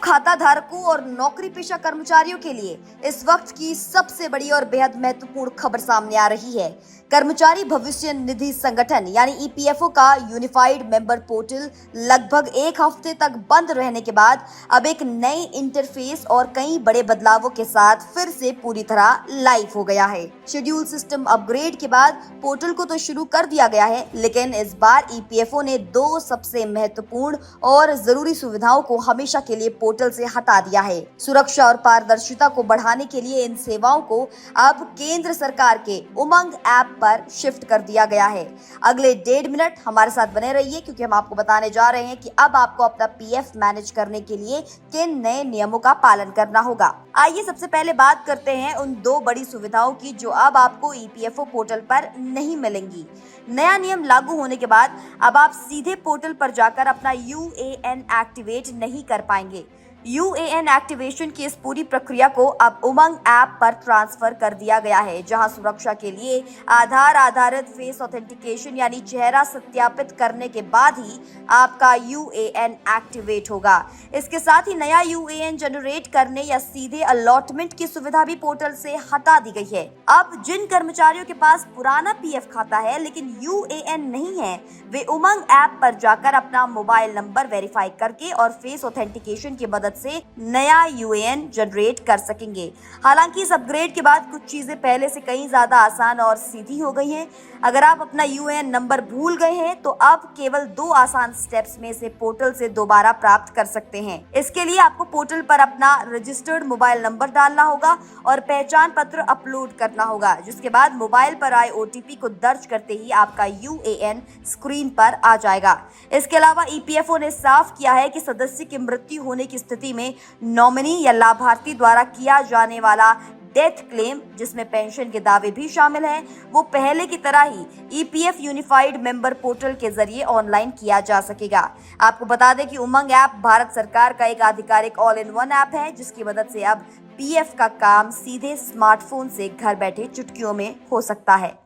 खाता धारकों और नौकरी पेशा कर्मचारियों के लिए इस वक्त की सबसे बड़ी और बेहद महत्वपूर्ण खबर सामने आ रही है। कर्मचारी भविष्य निधि संगठन यानी ईपीएफओ का यूनिफाइड मेंबर पोर्टल लगभग एक हफ्ते तक बंद रहने के बाद अब एक नए इंटरफेस और कई बड़े बदलावों के साथ फिर से पूरी तरह लाइव हो गया है। शेड्यूल सिस्टम अपग्रेड के बाद पोर्टल को तो शुरू कर दिया गया है, लेकिन इस बार ईपीएफओ ने दो सबसे महत्वपूर्ण और जरूरी सुविधाओं को हमेशा के लिए पोर्टल से हटा दिया है। सुरक्षा और पारदर्शिता को बढ़ाने के लिए इन सेवाओं को अब केंद्र सरकार के उमंग ऐप पर शिफ्ट कर दिया गया है। अगले 1.5 मिनट हमारे साथ बने रहिए, क्योंकि हम आपको बताने जा रहे हैं कि अब आपको अपना पीएफ मैनेज करने के लिए किन नए नियमों का पालन करना होगा। आइए सबसे पहले बात करते हैं उन दो बड़ी सुविधाओं की जो अब आपको ईपीएफओ पोर्टल पर नहीं मिलेंगी। नया नियम लागू होने के बाद अब आप सीधे पोर्टल पर जाकर अपना यूएएन एक्टिवेट नहीं कर पाएंगे। यूएएन एक्टिवेशन की इस पूरी प्रक्रिया को अब उमंग ऐप पर ट्रांसफर कर दिया गया है, जहां सुरक्षा के लिए आधार आधारित फेस ऑथेंटिकेशन यानी चेहरा सत्यापित करने के बाद ही आपका यूएएन एक्टिवेट होगा। इसके साथ ही नया यूएएन जनरेट करने या सीधे अलॉटमेंट की सुविधा भी पोर्टल से हटा दी गई है। अब जिन कर्मचारियों के पास पुराना पीएफ खाता है लेकिन यूएएन नहीं है, वे उमंग ऐप पर जाकर अपना मोबाइल नंबर वेरीफाई करके और फेस ऑथेंटिकेशन की मदद से नया यूएएन जनरेट कर सकेंगे। हालांकि इस अपग्रेड के बाद कुछ चीजें पहले से कहीं ज्यादा आसान और सीधी हो गई हैं। अगर आप अपना यूएएन नंबर भूल गए हैं तो अब केवल 2 आसान स्टेप्स में से पोर्टल से दोबारा प्राप्त कर सकते हैं। इसके लिए आपको पोर्टल पर अपना रजिस्टर्ड मोबाइल नंबर डालना होगा और पहचान पत्र अपलोड करना होगा, जिसके बाद मोबाइल पर आए ओटीपी को दर्ज करते ही आपका यूएएन स्क्रीन पर आ जाएगा। इसके अलावा ईपीएफओ ने साफ किया है कि सदस्य की मृत्यु होने की स्थिति में नॉमिनी या लाभार्थी द्वारा किया जाने वाला डेथ क्लेम, जिसमें पेंशन के दावे भी शामिल हैं, वो पहले की तरह ही ईपीएफ यूनिफाइड मेंबर पोर्टल के जरिए ऑनलाइन किया जा सकेगा। आपको बता दें कि उमंग ऐप भारत सरकार का एक आधिकारिक ऑल इन वन ऐप है, जिसकी मदद से अब पीएफ का काम सीधे स्मार्टफोन से घर बैठे चुटकियों में हो सकता है।